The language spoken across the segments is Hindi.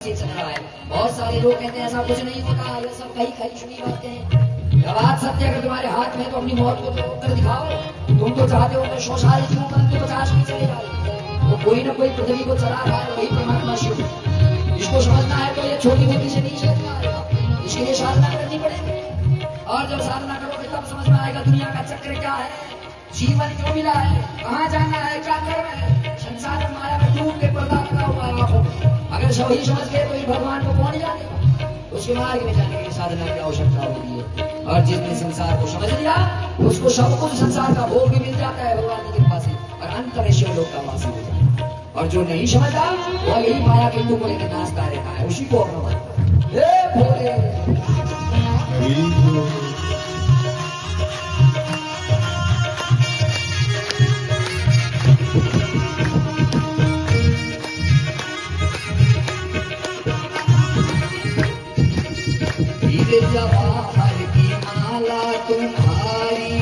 चल रहा है। बहुत सारे लोग कहते हैं ऐसा कुछ नहीं होता, ये सब कहीं कहीं सुनी बातें हैं। जब बात सत्य अगर तुम्हारे हाथ में तो अपनी मौत को तो कर दिखाओ। तुम तो चाहते हो मैं शौचालय जीऊं परंतु 50 की चले जाऊं। तो कोई ना कोई पृथ्वी को चला रहा है, वही परमात्मा शिव। इसको समझना है तो ये छोटी मोटी से नहीं समझना आएगा, इसके लिए साधना करनी पड़ेगी। और जब साधना करोगे तब समझ में आएगा दुनिया का चक्र क्या है, जीवन क्यों मिला है, कहाँ जाना है, क्या करना है। संसार में माया में डूब के पर्दा लगा हुआ है आंखों में। अगर सब ही समझ गए तो ये भगवान को कौन जानेगा। उसके मार्ग में जाने की साधना की आवश्यकता होती है। और जिसने संसार को समझ लिया उसको सब कुछ संसार का भोग भी मिल जाता है भगवान की कृपा से, और अंतर शिवलोक का वासी हो जाता है। और जो नहीं समझता वो यही माया के टुकड़े के नाचता रहता है, उसी को अपना मानता है। जवाहर की माला तुम्हारी,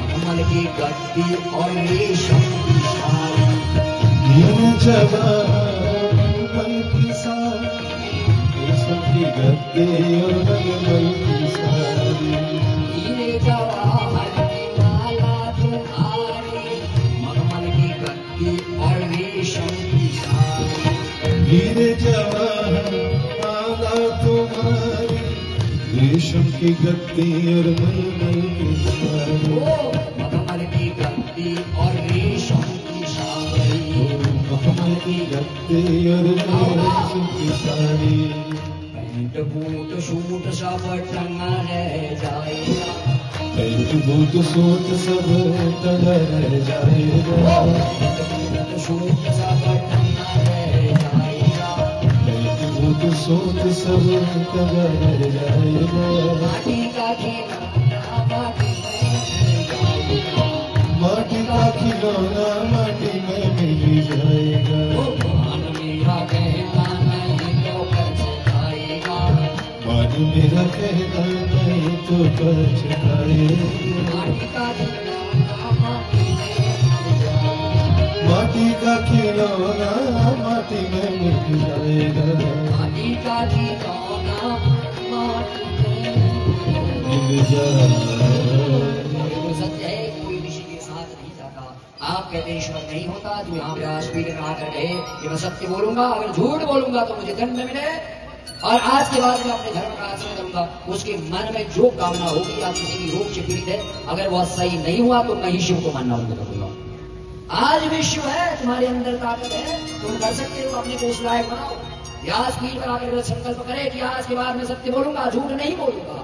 कमल की गद्दी और रेशम की साड़ी। जवाहर कमल की साड़ी, रेशम की गद्दी और मलमल की साड़ी। जवाहर की माला तुम्हारी, मखमल की गद्दी और रेशम की साड़ी। जवाहर माला तुम्हारी, रेशम की गद्दी और मलमल की साड़ी। मखमल की गद्दी और रेशम की साड़ी। मखमल की गद्दी और रेशम की साड़ी। पैंट बूट सूट सब टंगा रह जाएगा, पैंट बूट सूट सब टंगा रह जाएगा। पैंट बूट सूट सब टंगा रह जाएगा, बूट सूट सब टंगा रह जाएगा। माटी का खिलौना माटी का खिलौना माटी में मिल जाएगा। मान मेरा कहना नहीं तो पछताएगा, मान मेरा कहना नहीं तो पछताएगा। माटी का खिलौना माटी का खिलौना माटी में मिल जाएगा। माटी का खिलौना माटी में मिल जाएगा। सत्य है, कोई ऋषि के साथ नहीं जाता। आप कहते ईश्वर नहीं होता जो यहाँ व्यासपीठ में आकर कहे कि मैं सत्य बोलूंगा, अगर झूठ बोलूंगा तो मुझे दंड मिले, और आज के बाद मैं अपने धर्म का आचरण करूंगा। उसके मन में जो कामना होगी या किसी भी रोग से पीड़ित है, अगर वह सही नहीं हुआ तो मैं ही शिव को मानना बंद कर दूंगा। आज विश्व है, तुम्हारे अंदर ताकत है, तुम कर सकते हो, अपने को उस लायक बनाओ। व्यासपीठ पर आकर संकल्प करे कि आज के बाद मैं सत्य बोलूंगा, झूठ नहीं बोलूंगा,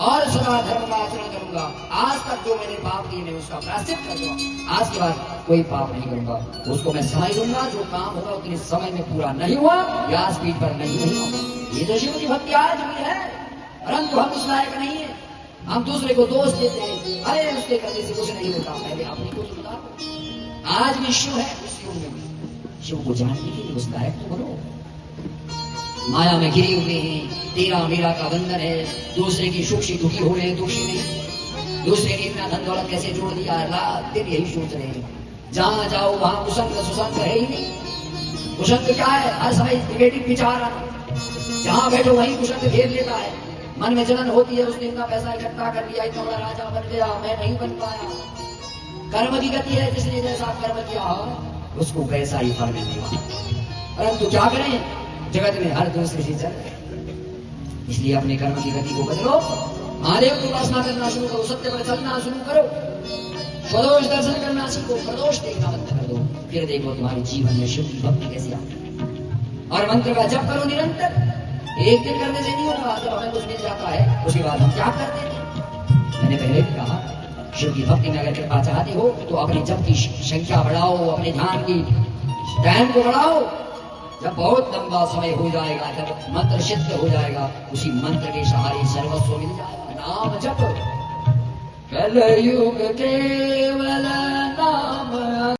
और सदा धर्म का आचरण करूंगा। आज तक जो मैंने पाप किए मैं उसका प्रायश्चित करूंगा, आज के बाद कोई पाप नहीं करूंगा। उसको मैं समय दूंगा, जो काम होगा उतने समय में पूरा नहीं हुआ व्यासपीठ पर नहीं होगा। ये तो शिव की भक्ति आज हुई है, परंतु हम उस लायक नहीं है। हम दूसरे को दोष देते हैं, अरे उसके करने से कुछ नहीं होता, पहले अपनी को सुधारो। आज विश्व है, उस युग में शिव को जानने के लिए उस लायक तो बनो। माया में घिरे हुए हैं, तेरा मेरा का बंधन है, दूसरे की सुख से दुखी हो रहे हैं, दुखी नहीं। दूसरे ने इतना धन दौलत कैसे जोड़ दिया, रात दिन यही सोच रहे हैं। जहां जाओ वहां कुसंग सुसंग है ही नहीं। कुसंग क्या है, हर समय निगेटिव विचार आना, जहां बैठो वहीं कुसंग घेर लेता है। मन में जलन होती है, उसने इतना पैसा इकट्ठा कर लिया, इतना बड़ा राजा बन गया, मैं नहीं बन पाया। कर्म की गति है, जिसने जैसा कर्म किया हो उसको वैसा ही फल मिलेगा। परंतु क्या करें, जगत में हर दूसरे से चल रहे, इसलिए अपने कर्म की गति को बदलो। महादेव की उपासना करना शुरू करो, सत्य पर चलना शुरू करो, स्वदोष दर्शन करना सीखो, प्रदोष देखना बंद कर दो, फिर देखो तुम्हारे जीवन में शिव की भक्ति कैसे आती है। और मंत्र का जप करो निरंतर, एक दिन करने से नहीं होता। जब हमें कुछ मिल जाता है उसके बाद हम क्या करते थे, मैंने पहले भी कहा, शिव की भक्ति में अगर कृपा चाहते हो तो अपने जप की संख्या बढ़ाओ, अपने ध्यान की टाइम को बढ़ाओ। जब बहुत लंबा समय हो जाएगा, जब मंत्र सिद्ध हो जाएगा, उसी मंत्र के सहारे सर्वस्व मिल जाएगा। नाम जप, कलयुग केवल नाम